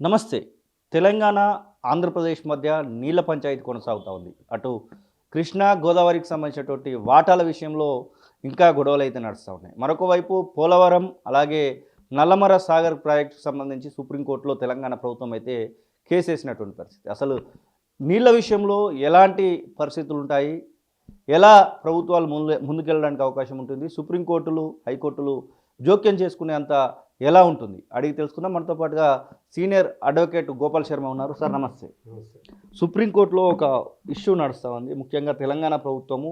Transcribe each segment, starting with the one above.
నమస్తే. తెలంగాణ, ఆంధ్రప్రదేశ్ మధ్య నీళ్ల పంచాయతీ కొనసాగుతూ ఉంది. అటు కృష్ణా, గోదావరికి సంబంధించినటువంటి వాటాల విషయంలో ఇంకా గొడవలైతే నడుస్తూ ఉన్నాయి. మరొక వైపు పోలవరం, అలాగే నల్లమల సాగర్ ప్రాజెక్టుకు సంబంధించి సుప్రీంకోర్టులో తెలంగాణ ప్రభుత్వం అయితే కేసేసినటువంటి పరిస్థితి. అసలు నీళ్ల విషయంలో ఎలాంటి పరిస్థితులు ఉంటాయి? ఎలా ప్రభుత్వాలు ముందుకెళ్ళడానికి అవకాశం ఉంటుంది? సుప్రీంకోర్టులు, హైకోర్టులు జోక్యం చేసుకునేంత ఎలా ఉంటుంది అడిగి తెలుసుకుందాం. మనతో పాటుగా సీనియర్ అడ్వకేట్ గోపాల్ శర్మ ఉన్నారు. సార్ నమస్తే. సుప్రీంకోర్టులో ఒక ఇష్యూ నడుస్తూ ఉంది. ముఖ్యంగా తెలంగాణ ప్రభుత్వము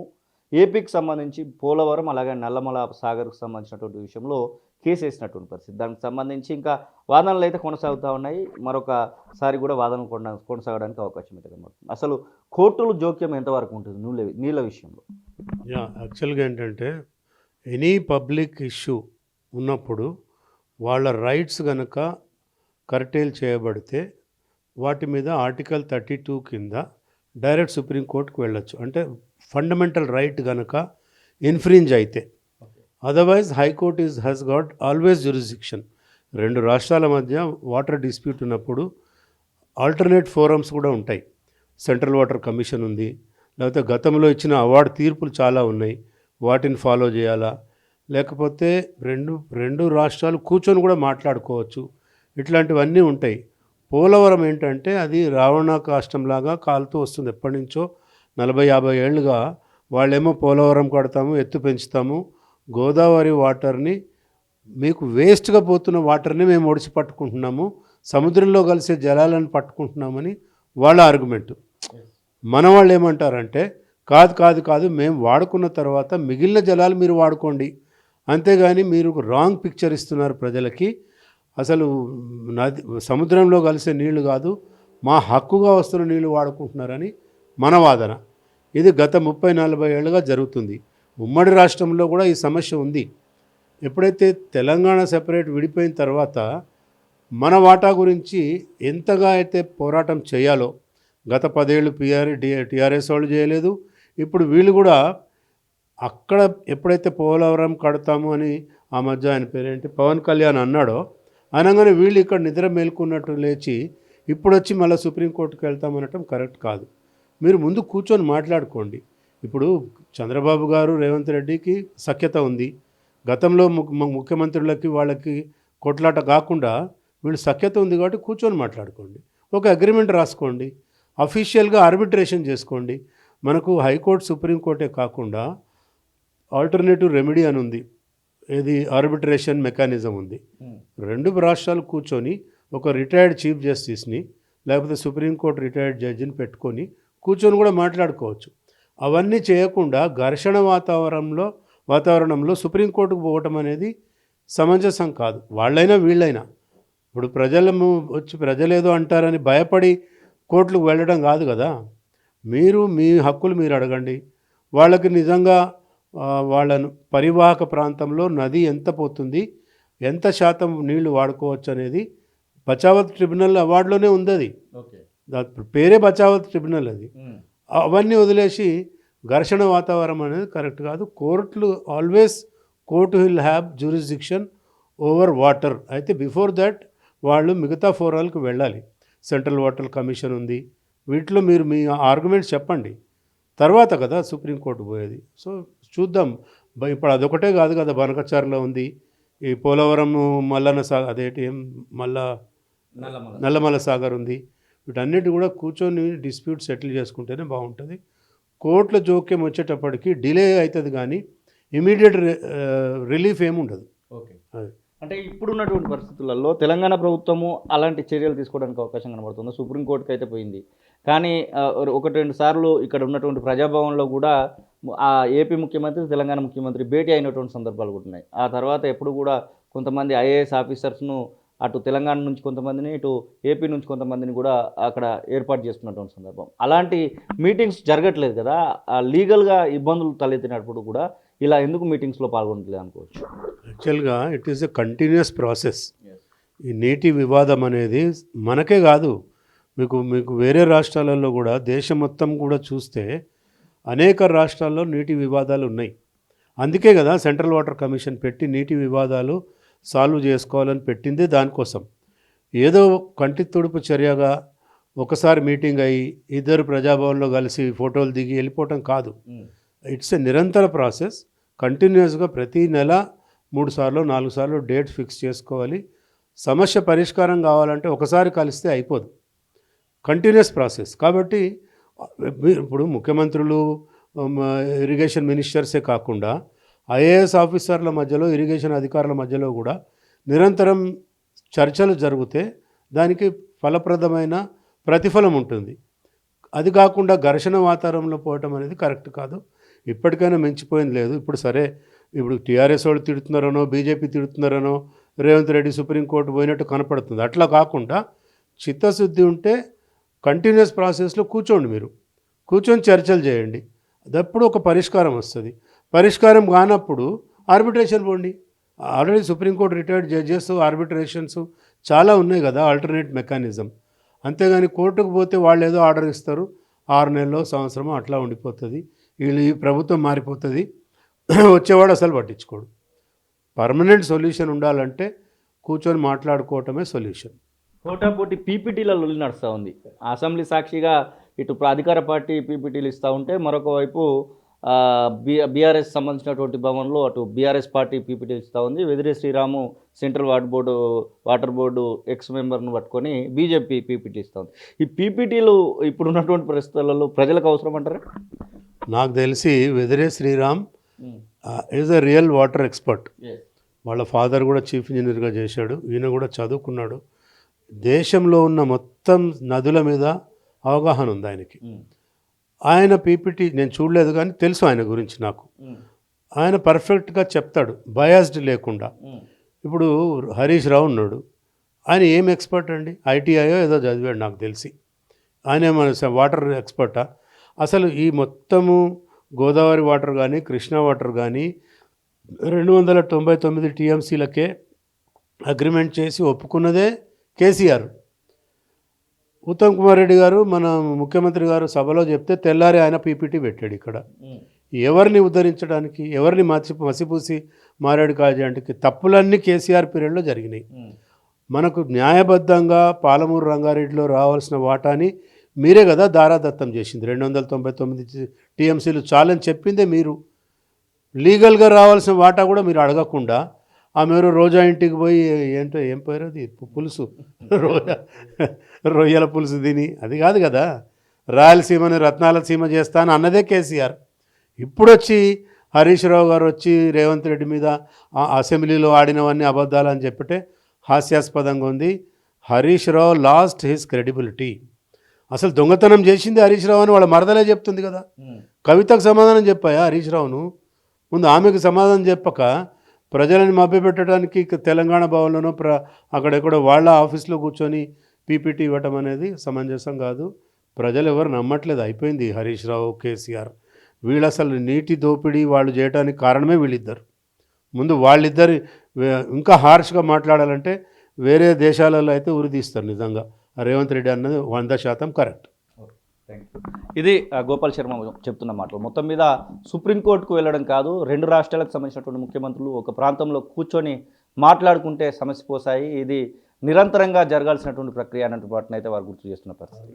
ఏపీకి సంబంధించి పోలవరం, అలాగే నల్లమల సాగర్కు సంబంధించినటువంటి విషయంలో కేసు వేసినటువంటి పరిస్థితి. దానికి సంబంధించి ఇంకా వాదనలు అయితే కొనసాగుతూ ఉన్నాయి. మరొకసారి కూడా వాదనలు కొనసాగడానికి అవకాశం అయితే కనబడుతుంది. అసలు కోర్టుల జోక్యం ఎంతవరకు ఉంటుంది నీళ్ళ విషయంలో? యాక్చువల్గా ఏంటంటే ఎనీ పబ్లిక్ ఇష్యూ ఉన్నప్పుడు వాళ్ళ రైట్స్ కనుక కర్టైల్ చేయబడితే వాటి మీద ఆర్టికల్ 32 కింద డైరెక్ట్ సుప్రీంకోర్టుకు వెళ్ళొచ్చు. అంటే ఫండమెంటల్ రైట్ కనుక ఇన్ఫ్రింజ్ అయితే. Otherwise high court has got always jurisdiction. రెండు రాష్ట్రాల మధ్య వాటర్ డిస్ప్యూట్ ఉన్నప్పుడు ఆల్టర్నేట్ ఫోరమ్స్ కూడా ఉంటాయి. సెంట్రల్ వాటర్ కమిషన్ ఉంది, లేకపోతే గతంలో ఇచ్చిన అవార్డు తీర్పులు చాలా ఉన్నాయి, వాటిని ఫాలో చేయాలా, లేకపోతే రెండు రాష్ట్రాలు కూర్చొని కూడా మాట్లాడుకోవచ్చు. ఇట్లాంటివన్నీ ఉంటాయి. పోలవరం ఏంటంటే అది రావణ కాష్టంలాగా కాలుతూ వస్తుంది. ఎప్పటి నుంచో 40-50 ఏళ్ళుగా వాళ్ళేమో పోలవరం కడతాము, ఎత్తు పెంచుతాము, గోదావరి వాటర్ని మీకు వేస్ట్గా పోతున్న వాటర్ని మేము ఒడిచి పట్టుకుంటున్నాము, సముద్రంలో కలిసే జలాలను పట్టుకుంటున్నామని వాళ్ళ ఆర్గ్యుమెంట్. మన వాళ్ళు ఏమంటారంటే కాదు మేము వాడుకున్న తర్వాత మిగిలిన జలాలు మీరు వాడుకోండి, అంతేగాని మీరు రాంగ్ పిక్చర్ ఇస్తున్నారు ప్రజలకి. అసలు నది సముద్రంలో కలిసే నీళ్లు కాదు, మా హక్కుగా వస్తున్న నీళ్లు వాడుకుంటున్నారని మన వాదన. ఇది గత 30-40 ఏళ్ళుగా జరుగుతుంది. ఉమ్మడి రాష్ట్రంలో కూడా ఈ సమస్య ఉంది. ఎప్పుడైతే తెలంగాణ సెపరేట్ విడిపోయిన తర్వాత మన వాటా గురించి ఎంతగా అయితే పోరాటం చేయాలో గత 10 ఏళ్ళు టీఆర్ఎస్ వాళ్ళు చేయలేదు. ఇప్పుడు వీళ్ళు కూడా అక్కడ ఎప్పుడైతే పోలవరం కడతాము అని ఆ మధ్య ఆయన పేరేంటి పవన్ కళ్యాణ్ అన్నాడో, అనగానే వీళ్ళు ఇక్కడ నిద్ర మేల్కొన్నట్టు లేచి ఇప్పుడు వచ్చి మళ్ళీ సుప్రీంకోర్టుకు వెళ్తామనటం కరెక్ట్ కాదు. మీరు ముందు కూర్చొని మాట్లాడుకోండి. ఇప్పుడు చంద్రబాబు గారు, రేవంత్ రెడ్డికి సఖ్యత ఉంది. గతంలో ముఖ్యమంత్రులకి వాళ్ళకి కొట్లాట కాకుండా వీళ్ళు సఖ్యత ఉంది కాబట్టి కూర్చొని మాట్లాడుకోండి, ఒక అగ్రిమెంట్ రాసుకోండి, అఫీషియల్గా ఆర్బిట్రేషన్ చేసుకోండి. మనకు హైకోర్టు, సుప్రీంకోర్టే కాకుండా ఆల్టర్నేటివ్ రెమెడీ అని ఉంది, ఇది ఆర్బిట్రేషన్ మెకానిజం ఉంది. రెండు రాష్ట్రాలు కూర్చొని ఒక రిటైర్డ్ చీఫ్ జస్టిస్ని లేకపోతే సుప్రీంకోర్టు రిటైర్డ్ జడ్జిని పెట్టుకొని కూర్చొని కూడా మాట్లాడుకోవచ్చు. అవన్నీ చేయకుండా ఘర్షణ వాతావరణంలో సుప్రీంకోర్టుకు పోవటం అనేది సమంజసం కాదు. వాళ్ళైనా వీళ్ళైనా ఇప్పుడు ప్రజలేదో అంటారని భయపడి కోర్టులకు వెళ్ళడం కాదు కదా. మీరు మీ హక్కులు మీరు అడగండి. వాళ్ళకి నిజంగా వాళ్ళను పరివాహక ప్రాంతంలో నది ఎంత పోతుంది, ఎంత శాతం నీళ్లు వాడుకోవచ్చు అనేది బచావత్ ట్రిబ్యునల్ అవార్డులోనే ఉంది. అది పేరే బచావత్ ట్రిబ్యునల్. అది అవన్నీ వదిలేసి ఘర్షణ వాతావరణం అనేది కరెక్ట్ కాదు. Court will have jurisdiction over water. అయితే బిఫోర్ దట్ వాళ్ళు మిగతా ఫోరాలకు వెళ్ళాలి. సెంట్రల్ వాటర్ కమిషన్ ఉంది, వీటిలో మీరు మీ ఆర్గ్యుమెంట్స్ చెప్పండి, తర్వాత కదా సుప్రీంకోర్టు పోయేది. సో చూద్దాం. ఇప్పుడు అదొకటే కాదు కదా, బనకచర్లో ఉంది, ఈ పోలవరం నల్లమల సాగర్ ఉంది. వీటన్నిటి కూడా కూర్చొని డిస్ప్యూట్ సెటిల్ చేసుకుంటేనే బాగుంటుంది. కోర్టుల జోక్యం వచ్చేటప్పటికి డిలే అవుతుంది, కానీ ఇమీడియట్ రిలీఫ్ ఏముండదు. ఓకే, అంటే ఇప్పుడున్నటువంటి పరిస్థితులలో తెలంగాణ ప్రభుత్వము అలాంటి చర్యలు తీసుకోవడానికి అవకాశం కనబడుతుంది. సుప్రీంకోర్టుకి అయితే పోయింది, కానీ 1-2 సార్లు ఇక్కడ ఉన్నటువంటి ప్రజాభవన్లో కూడా ఆ ఏపీ ముఖ్యమంత్రి, తెలంగాణ ముఖ్యమంత్రి భేటీ అయినటువంటి సందర్భాలు కూడా ఉన్నాయి. ఆ తర్వాత ఎప్పుడు కూడా కొంతమంది ఐఏఎస్ ఆఫీసర్స్ను అటు తెలంగాణ నుంచి కొంతమందిని, ఇటు ఏపీ నుంచి కొంతమందిని కూడా అక్కడ ఏర్పాటు చేస్తున్నటువంటి సందర్భం. అలాంటి మీటింగ్స్ జరగట్లేదు కదా. లీగల్గా ఇబ్బందులు తలెత్తినప్పుడు కూడా ఇలా ఎందుకు మీటింగ్స్లో పాల్గొనట్లేదు అనుకోవచ్చు. యాక్చువల్గా it is a continuous process. ఈ నీటి వివాదం అనేది మనకే కాదు, మీకు వేరే రాష్ట్రాలలో కూడా, దేశం మొత్తం కూడా చూస్తే అనేక రాష్ట్రాల్లో నీటి వివాదాలు ఉన్నాయి. అందుకే కదా సెంట్రల్ వాటర్ కమిషన్ పెట్టి నీటి వివాదాలు సాల్వ్ చేసుకోవాలని పెట్టిందే దానికోసం. ఏదో కంటి తుడుపు చర్యగా ఒకసారి మీటింగ్ అయ్యి ఇద్దరు ప్రజాభవన్లో కలిసి ఫోటోలు దిగి వెళ్ళిపోవటం కాదు. ఇట్స్ ఎ నిరంతర ప్రాసెస్. కంటిన్యూస్గా ప్రతి నెల 3 సార్లు 4 సార్లు డేట్ ఫిక్స్ చేసుకోవాలి. సమస్య పరిష్కారం కావాలంటే ఒకసారి కలిస్తే అయిపోదు, కంటిన్యూస్ ప్రాసెస్. కాబట్టి ఇప్పుడు ముఖ్యమంత్రులు, ఇరిగేషన్ మినిస్టర్సే కాకుండా ఐఏఎస్ ఆఫీసర్ల మధ్యలో, ఇరిగేషన్ అధికారుల మధ్యలో కూడా నిరంతరం చర్చలు జరిగితే దానికి ఫలప్రదమైన ప్రతిఫలం ఉంటుంది. అది కాకుండా ఘర్షణ వాతావరణంలో పోవటం అనేది కరెక్ట్ కాదు. ఇప్పటికైనా మించిపోయింది లేదు. ఇప్పుడు సరే, ఇప్పుడు టీఆర్ఎస్ వాళ్ళు తిడుతున్నారనో, బీజేపీ తిడుతున్నారనో, రేవంత్ రెడ్డి సుప్రీంకోర్టు పోయినట్టు కనపడుతుంది. అట్లా కాకుండా చిత్తశుద్ధి ఉంటే కంటిన్యూస్ ప్రాసెస్లో కూర్చోండి, మీరు కూర్చొని చర్చలు చేయండి. అదప్పుడు ఒక పరిష్కారం వస్తుంది. పరిష్కారం కానప్పుడు ఆర్బిట్రేషన్ పోండి. ఆల్రెడీ సుప్రీంకోర్టు రిటైర్డ్ జడ్జెస్ ఆర్బిట్రేషన్స్ చాలా ఉన్నాయి కదా, ఆల్టర్నేట్ మెకానిజం. అంతేగాని కోర్టుకు పోతే వాళ్ళు ఏదో ఆర్డర్ ఇస్తారు, 6 నెలలో సంవత్సరమో అట్లా ఉండిపోతుంది. వీళ్ళు ఈ ప్రభుత్వం మారిపోతుంది, వచ్చేవాడు అసలు పట్టించుకోడు. పర్మనెంట్ సొల్యూషన్ ఉండాలంటే కూర్చొని మాట్లాడుకోవటమే సొల్యూషన్. పోటాపోటీ పీపీటీలలో నడుస్తూ ఉంది. అసెంబ్లీ సాక్షిగా ఇటు అధికార పార్టీ పీపీటీలు ఇస్తూ ఉంటే, మరొక వైపు బీఆర్ఎస్ సంబంధించినటువంటి భవన్లో అటు బీఆర్ఎస్ పార్టీ పీపీటీలు ఇస్తూ ఉంది. Vedire Sriram central water board ex మెంబర్ను పట్టుకొని బీజేపీ పీపీటీ ఇస్తూ ఉంది. ఈ పీపీటీలు ఇప్పుడు ఉన్నటువంటి పరిస్థితులలో ప్రజలకు అవసరం అంటారా? నాకు తెలిసి Vedire Sriram is a real water expert. వాళ్ళ ఫాదర్ కూడా చీఫ్ ఇంజనీర్గా చేశాడు, ఈయన కూడా చదువుకున్నాడు. దేశంలో ఉన్న మొత్తం నదుల మీద అవగాహన ఉంది ఆయనకి. ఆయన పీపీటీ నేను చూడలేదు కానీ తెలుసు ఆయన గురించి నాకు. ఆయన పర్ఫెక్ట్గా చెప్తాడు, బయాస్డ్ లేకుండా. ఇప్పుడు హరీష్ రావు ఉన్నాడు, ఆయన ఏం ఎక్స్పర్ట్ అండి? ఐటీఐయో ఏదో చదివాడు నాకు తెలిసి. ఆయన ఏమన్నా వాటర్ ఎక్స్పర్టా? అసలు ఈ మొత్తము గోదావరి వాటర్ కానీ, కృష్ణా వాటర్ కానీ 299 టీఎంసీలకే అగ్రిమెంట్ చేసి ఒప్పుకున్నదే కేసీఆర్. ఉత్తమ్ కుమార్ రెడ్డి గారు, మన ముఖ్యమంత్రి గారు సభలో చెప్తే తెల్లారి ఆయన పీపీటీ పెట్టాడు. ఇక్కడ ఎవరిని ఉద్ధరించడానికి, ఎవరిని మసిపూసి మారేడు కాజేయడానికి? తప్పులన్నీ కేసీఆర్ పీరియడ్లో జరిగినాయి. మనకు న్యాయబద్ధంగా పాలమూరు రంగారెడ్డిలో రావాల్సిన వాటాని మీరే కదా దారాదత్తం చేసింది. 299 టీఎంసీలు చాలని చెప్పిందే మీరు. లీగల్గా రావాల్సిన వాటా కూడా మీరు అడగకుండా ఆమె రోజా ఇంటికి పోయి ఏంటో ఏం పేరు అది పులుసు, రొయ్యల పులుసు తిని, అది కాదు కదా. రాయలసీమని రత్నాల సీమ చేస్తాను అన్నదే కేసీఆర్. ఇప్పుడు వచ్చి హరీష్ రావు గారు వచ్చి రేవంత్ రెడ్డి మీద అసెంబ్లీలో ఆడినవన్నీ అబద్ధాలు అని చెప్పితే హాస్యాస్పదంగా ఉంది. Harish Rao lost his credibility. అసలు దొంగతనం చేసింది హరీష్ రావు అని వాళ్ళ మరదలే చెప్తుంది కదా. కవితకు సమాధానం చెప్పాయా హరీష్ రావును? ముందు ఆమెకు సమాధానం చెప్పక ప్రజలని మభ్యపెట్టడానికి తెలంగాణ భవన్లోనో అక్కడెక్కడో వాళ్ళ ఆఫీస్లో కూర్చొని పీపీటీ ఇవ్వటం అనేది సమంజసం కాదు. ప్రజలు ఎవరు నమ్మట్లేదు. అయిపోయింది హరీష్ రావు, కేసీఆర్. వీళ్ళు అసలు నీటి దోపిడీ వాళ్ళు చేయడానికి కారణమే వీళ్ళిద్దరు. ముందు వాళ్ళిద్దరు ఇంకా హార్ష్గా మాట్లాడాలంటే వేరే దేశాలలో అయితే ఉరిదీస్తారు. నిజంగా రేవంత్ రెడ్డి అన్నది 100% కరెక్ట్. ఇది గోపాల్ శర్మ చెప్తున్న మాటలు. మొత్తం మీద సుప్రీంకోర్టుకు వెళ్ళడం కాదు, 2 రాష్ట్రాలకు సంబంధించినటువంటి ముఖ్యమంత్రులు ఒక ప్రాంతంలో కూర్చొని మాట్లాడుకుంటే సమస్య పోసాయి. ఇది నిరంతరంగా జరగాల్సినటువంటి ప్రక్రియ అన్నటువంటి వాటిని అయితే వారు గుర్తు చేస్తున్న పరిస్థితి.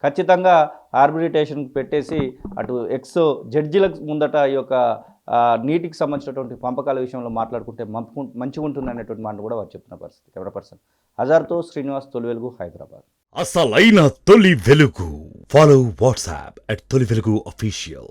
ఖచ్చితంగా ఆర్బిట్రేషన్ పెట్టేసి అటు ఎక్స్ జడ్జీలకు ముందట ఈ యొక్క నీటికి సంబంధించినటువంటి పంపకాల విషయంలో మాట్లాడుకుంటే మంచిగా ఉంటుంది అనేటువంటి మాట కూడా వారు చెప్తున్న పరిస్థితి. కెమెరా పర్సన్ అజార్తో శ్రీనివాస్, తొలి వెలుగు, హైదరాబాద్. అసలైన తొలి వెలుగు. ఫాలో వాట్సాప్ @తొలి వెలుగు అఫీషియల్.